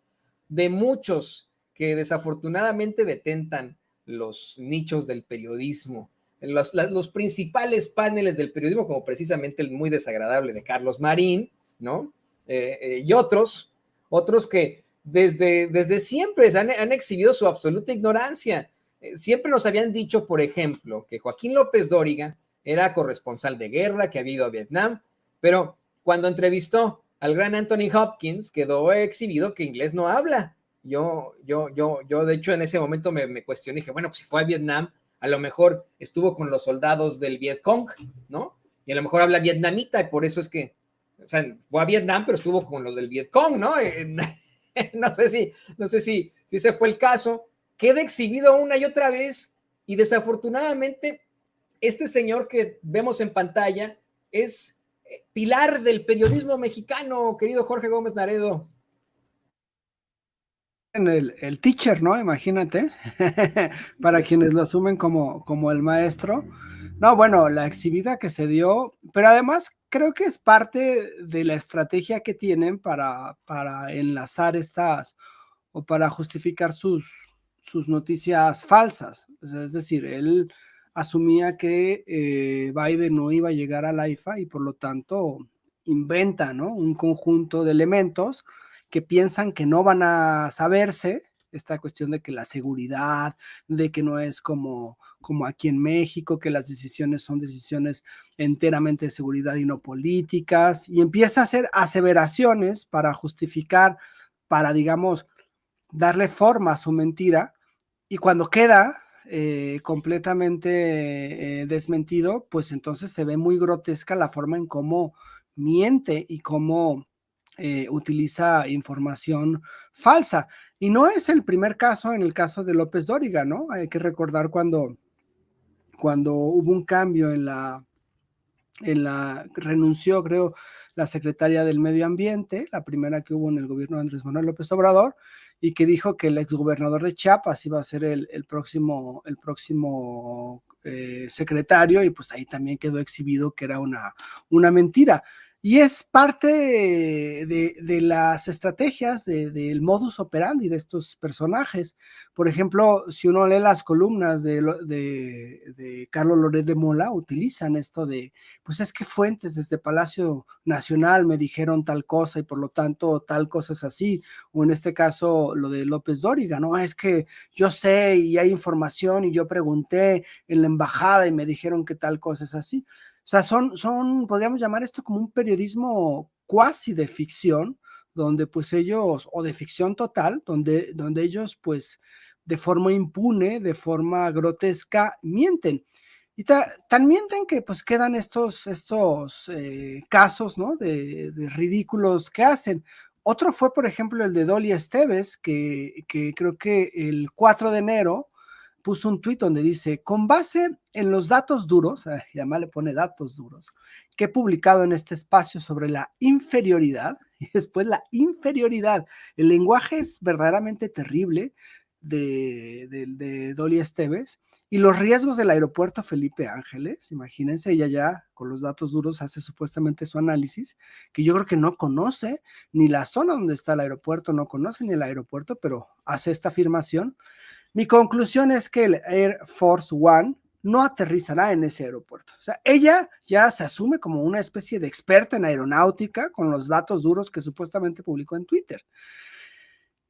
de muchos que desafortunadamente detentan los nichos del periodismo, los principales paneles del periodismo, como precisamente el muy desagradable de Carlos Marín, ¿no? Y otros que desde siempre han exhibido su absoluta ignorancia. Siempre nos habían dicho, por ejemplo, que Joaquín López Dóriga era corresponsal de guerra, que había ido a Vietnam, pero cuando entrevistó al gran Anthony Hopkins, quedó exhibido que inglés no habla. Yo de hecho, en ese momento me cuestioné, dije, bueno, pues si fue a Vietnam, a lo mejor estuvo con los soldados del Vietcong, ¿no? Y a lo mejor habla vietnamita, y por eso es que, o sea, fue a Vietnam, pero estuvo con los del Vietcong, ¿no? No sé si ese fue el caso. Queda exhibido una y otra vez, y desafortunadamente, este señor que vemos en pantalla es pilar del periodismo mexicano, querido Jorge Gómez Naredo. El teacher, ¿no? Imagínate, para quienes lo asumen como el maestro. No, bueno, la exhibida que se dio, pero además creo que es parte de la estrategia que tienen para enlazar estas, o para justificar sus noticias falsas. O sea, es decir, él asumía que Biden no iba a llegar al AIFA y por lo tanto inventa, ¿no?, un conjunto de elementos que piensan que no van a saberse, esta cuestión de que la seguridad, de que no es como aquí en México, que las decisiones son decisiones enteramente de seguridad y no políticas, y empieza a hacer aseveraciones para justificar, para, digamos, darle forma a su mentira, y cuando queda completamente desmentido, pues entonces se ve muy grotesca la forma en cómo miente y cómo utiliza información falsa. Y no es el primer caso en el caso de López Dóriga, ¿no? Hay que recordar cuando hubo un cambio renunció, creo, la secretaria del Medio Ambiente, la primera que hubo en el gobierno de Andrés Manuel López Obrador, y que dijo que el exgobernador de Chiapas iba a ser el próximo secretario, y pues ahí también quedó exhibido que era una mentira. Y es parte de las estrategias del modus operandi de estos personajes. Por ejemplo, si uno lee las columnas de Carlos Loret de Mola, utilizan esto de, pues es que fuentes desde Palacio Nacional me dijeron tal cosa y por lo tanto tal cosa es así. O en este caso, lo de López Dóriga, ¿no? Es que yo sé y hay información y yo pregunté en la embajada y me dijeron que tal cosa es así. O sea, podríamos llamar esto como un periodismo cuasi de ficción, donde pues ellos, o de ficción total, donde ellos pues de forma impune, de forma grotesca, mienten. Y tan mienten que pues quedan estos casos, ¿no?, de ridículos que hacen. Otro fue, por ejemplo, el de Dolly Esteves, que creo que el 4 de enero puso un tuit donde dice, con base en los datos duros, y además le pone datos duros, que he publicado en este espacio sobre la inferioridad, y después la inferioridad, el lenguaje es verdaderamente terrible de Dolly Esteves, y los riesgos del aeropuerto Felipe Ángeles, imagínense, ella ya con los datos duros hace supuestamente su análisis, que yo creo que no conoce ni la zona donde está el aeropuerto, no conoce ni el aeropuerto, pero hace esta afirmación. Mi conclusión es que el Air Force One no aterrizará en ese aeropuerto. O sea, ella ya se asume como una especie de experta en aeronáutica con los datos duros que supuestamente publicó en Twitter.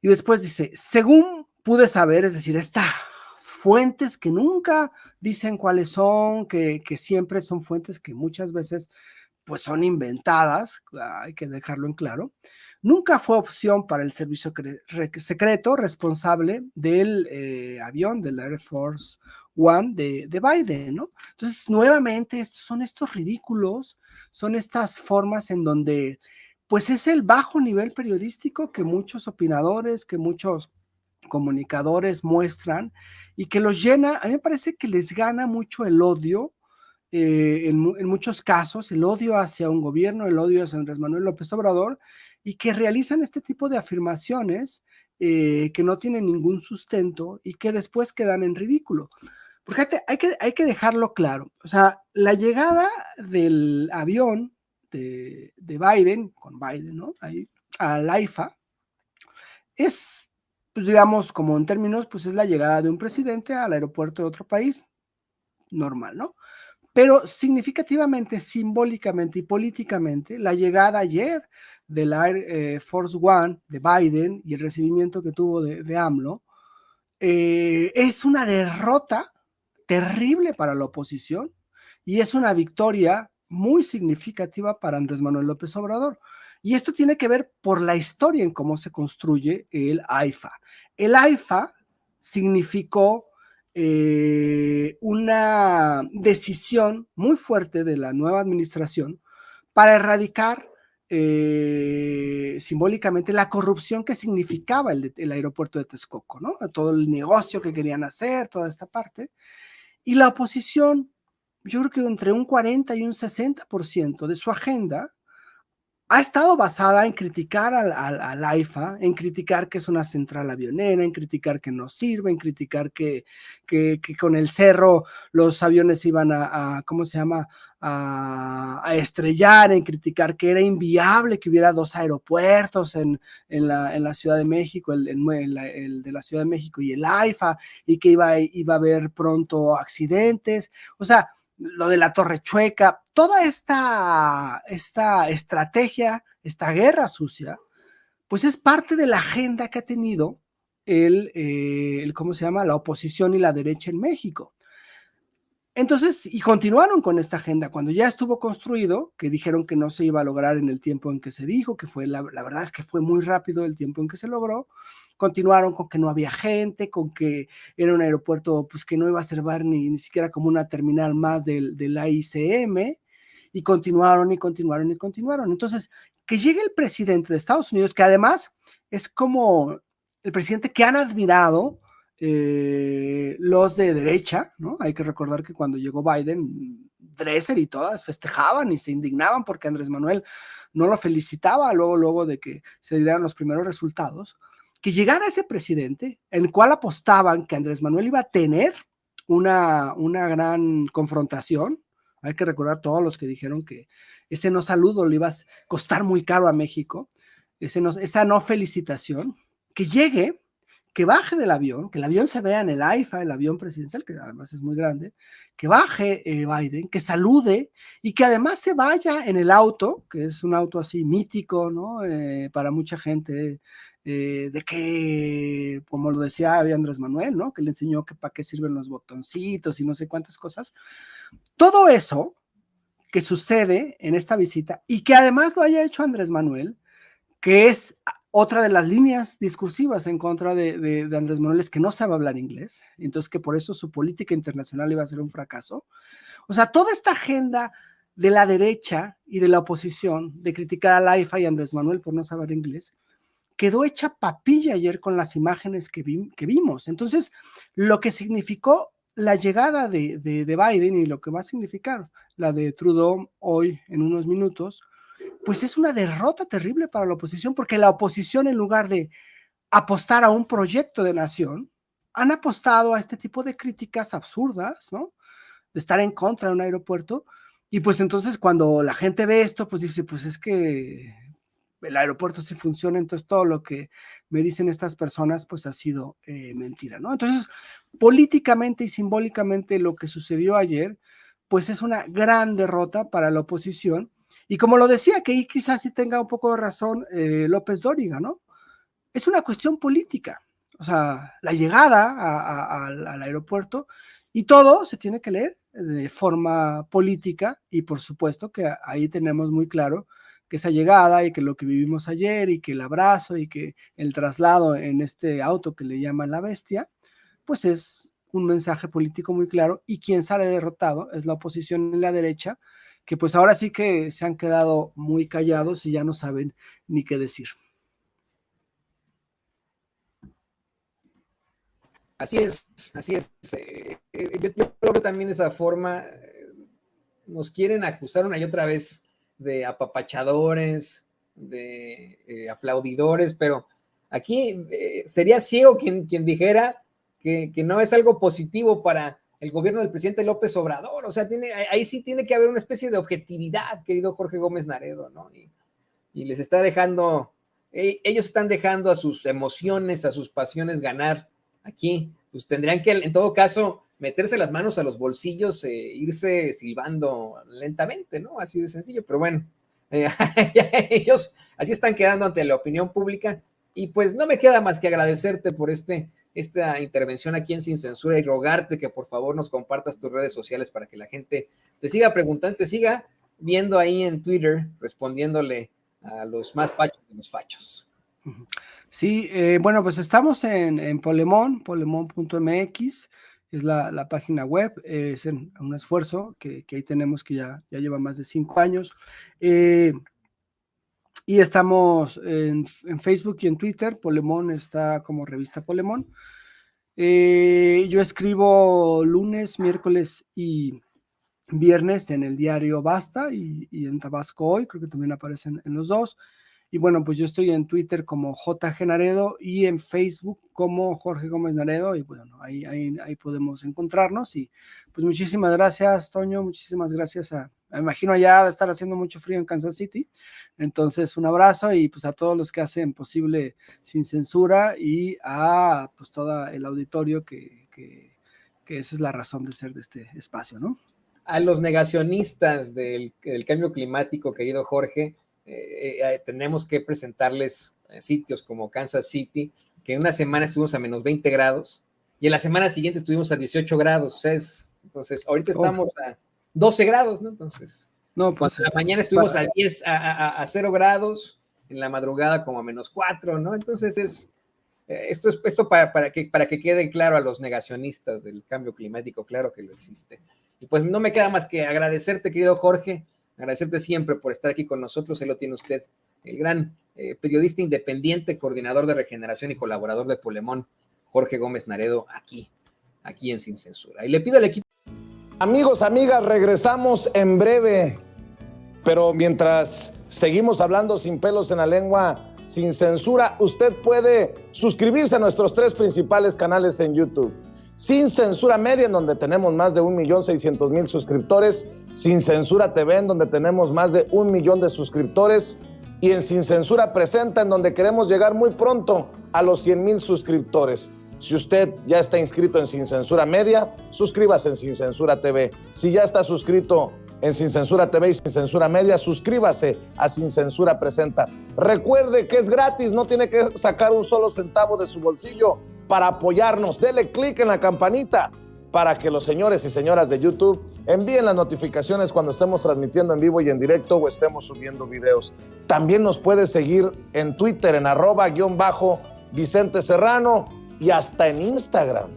Y después dice, según pude saber, es decir, fuentes que nunca dicen cuáles son, que siempre son fuentes que muchas veces pues son inventadas, hay que dejarlo en claro, nunca fue opción para el servicio secreto responsable del avión, del Air Force One de Biden, ¿no? Entonces, nuevamente, son estos ridículos, son estas formas en donde pues es el bajo nivel periodístico que muchos opinadores, que muchos comunicadores muestran y que los llena, a mí me parece que les gana mucho el odio, en muchos casos, el odio hacia un gobierno, el odio hacia Andrés Manuel López Obrador, y que realizan este tipo de afirmaciones que no tienen ningún sustento y que después quedan en ridículo. Porque hay que dejarlo claro, o sea, la llegada del avión de Biden, con Biden, ¿no? Ahí, al AIFA, es, pues digamos, como en términos, pues es la llegada de un presidente al aeropuerto de otro país, normal, ¿no? Pero significativamente, simbólicamente y políticamente, la llegada ayer del Air Force One de Biden y el recibimiento que tuvo de AMLO es una derrota terrible para la oposición y es una victoria muy significativa para Andrés Manuel López Obrador. Y esto tiene que ver por la historia en cómo se construye el AIFA. El AIFA significó una decisión muy fuerte de la nueva administración para erradicar simbólicamente la corrupción que significaba el aeropuerto de Texcoco, ¿no? Todo el negocio que querían hacer, toda esta parte. Y la oposición, yo creo que entre un 40 y un 60% de su agenda ha estado basada en criticar al AIFA, en criticar que es una central avionera, en criticar que no sirve, en criticar que con el cerro los aviones iban ¿cómo se llama?, a estrellar, en criticar que era inviable que hubiera dos aeropuertos en la Ciudad de México, el de la Ciudad de México y el AIFA, y que iba a haber pronto accidentes. O sea, lo de la Torre Chueca, toda esta estrategia, esta guerra sucia, pues es parte de la agenda que ha tenido ¿cómo se llama?, la oposición y la derecha en México. Entonces, y continuaron con esta agenda cuando ya estuvo construido, que dijeron que no se iba a lograr en el tiempo en que se dijo, que fue, la verdad es que fue muy rápido el tiempo en que se logró. Continuaron con que no había gente, con que era un aeropuerto pues que no iba a servir ni siquiera como una terminal más del AICM, y continuaron y continuaron y continuaron. Entonces, que llegue el presidente de Estados Unidos, que además es como el presidente que han admirado los de derecha, ¿no? Hay que recordar que cuando llegó Biden, Dresser y todas festejaban y se indignaban porque Andrés Manuel no lo felicitaba luego de que se dieran los primeros resultados. Que llegara ese presidente, en el cual apostaban que Andrés Manuel iba a tener una gran confrontación. Hay que recordar todos los que dijeron que ese no saludo le iba a costar muy caro a México, esa no felicitación, que llegue, que baje del avión, que el avión se vea en el AIFA, el avión presidencial, que además es muy grande, que baje Biden, que salude y que además se vaya en el auto, que es un auto así mítico, ¿no? Para mucha gente, de que, como lo decía Andrés Manuel, ¿no? Que le enseñó que para qué sirven los botoncitos y no sé cuántas cosas. Todo eso que sucede en esta visita y que además lo haya hecho Andrés Manuel, que es otra de las líneas discursivas en contra de Andrés Manuel, es que no sabe hablar inglés, entonces que por eso su política internacional iba a ser un fracaso. O sea, toda esta agenda de la derecha y de la oposición de criticar a la AIFA y a Andrés Manuel por no saber inglés, quedó hecha papilla ayer con las imágenes que vimos. Entonces, lo que significó la llegada de Biden y lo que va a significar la de Trudeau hoy en unos minutos, pues es una derrota terrible para la oposición, porque la oposición, en lugar de apostar a un proyecto de nación, han apostado a este tipo de críticas absurdas, ¿no? De estar en contra de un aeropuerto. Y pues entonces cuando la gente ve esto, pues dice, pues es que el aeropuerto sí funciona, entonces todo lo que me dicen estas personas pues ha sido mentira, ¿no? Entonces, políticamente y simbólicamente lo que sucedió ayer, pues es una gran derrota para la oposición. Y como lo decía, que ahí quizás sí tenga un poco de razón López Dóriga, ¿no? Es una cuestión política, o sea, la llegada al aeropuerto, y todo se tiene que leer de forma política, y por supuesto que ahí tenemos muy claro que esa llegada y que lo que vivimos ayer y que el abrazo y que el traslado en este auto que le llaman la bestia, pues es un mensaje político muy claro, y quien sale derrotado es la oposición en la derecha, que pues ahora sí que se han quedado muy callados y ya no saben ni qué decir. Así es, así es. Yo creo también de esa forma. Nos quieren acusar una y otra vez de apapachadores, de aplaudidores, pero aquí sería ciego quien dijera que no es algo positivo para el gobierno del presidente López Obrador. O sea, ahí sí tiene que haber una especie de objetividad, querido Jorge Gómez Naredo, ¿no? Y les está dejando, ellos están dejando a sus emociones, a sus pasiones ganar. Aquí, pues tendrían que, en todo caso, meterse las manos a los bolsillos, irse silbando lentamente, ¿no? Así de sencillo, pero bueno, ellos así están quedando ante la opinión pública, y pues no me queda más que agradecerte por esta intervención aquí en Sin Censura, y rogarte que por favor nos compartas tus redes sociales para que la gente te siga preguntando, te siga viendo ahí en Twitter, respondiéndole a los más fachos de los fachos. Sí, bueno, pues estamos en polemon.mx, es la página web, es un esfuerzo que ahí tenemos, que ya lleva más de 5 años, y estamos en Facebook y en Twitter. Polemon está como Revista Polemon. Yo escribo lunes, miércoles y viernes en el diario Basta y en Tabasco Hoy, creo que también aparecen en los dos. Y bueno, pues yo estoy en Twitter como JG Naredo y en Facebook como Jorge Gómez Naredo, y bueno, ahí podemos encontrarnos. Y pues muchísimas gracias, Toño, muchísimas gracias me imagino allá de estar haciendo mucho frío en Kansas City. Entonces, un abrazo, y pues a todos los que hacen posible Sin Censura, y a pues todo el auditorio que esa es la razón de ser de este espacio, ¿no? A los negacionistas del cambio climático, querido Jorge, tenemos que presentarles sitios como Kansas City, que en una semana estuvimos a menos 20 grados, y en la semana siguiente estuvimos a 18 grados, o sea, entonces ahorita estamos a 12 grados, ¿no? Entonces, no, pues en la mañana estuvimos a 10, a 0 grados, en la madrugada como a menos 4, ¿no? Entonces esto para que quede claro a los negacionistas del cambio climático, claro que lo existe. Y pues no me queda más que agradecerte, querido Jorge, agradecerte siempre por estar aquí con nosotros. Ahí lo tiene usted, el gran periodista independiente, coordinador de Regeneración y colaborador de Polemon, Jorge Gómez Naredo, aquí en Sin Censura. Y le pido al equipo. Amigos, amigas, regresamos en breve, pero mientras seguimos hablando sin pelos en la lengua, sin censura, usted puede suscribirse a nuestros 3 principales canales en YouTube. Sin Censura Media, en donde tenemos más de 1,600,000 suscriptores, Sin Censura TV, en donde tenemos más de 1 millón de suscriptores, y en Sin Censura Presenta, en donde queremos llegar muy pronto a los 100,000 suscriptores. Si usted ya está inscrito en Sin Censura Media, suscríbase en Sin Censura TV. Si ya está suscrito en Sin Censura TV y Sin Censura Media, suscríbase a Sin Censura Presenta. Recuerde que es gratis, no tiene que sacar un solo centavo de su bolsillo para apoyarnos. Dele clic en la campanita para que los señores y señoras de YouTube envíen las notificaciones cuando estemos transmitiendo en vivo y en directo o estemos subiendo videos. También nos puede seguir en Twitter en @_Vicente Serrano y hasta en Instagram.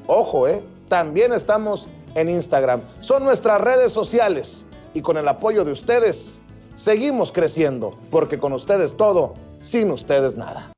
Ojo, también estamos en Instagram. Son nuestras redes sociales, y con el apoyo de ustedes seguimos creciendo, porque con ustedes todo, sin ustedes nada.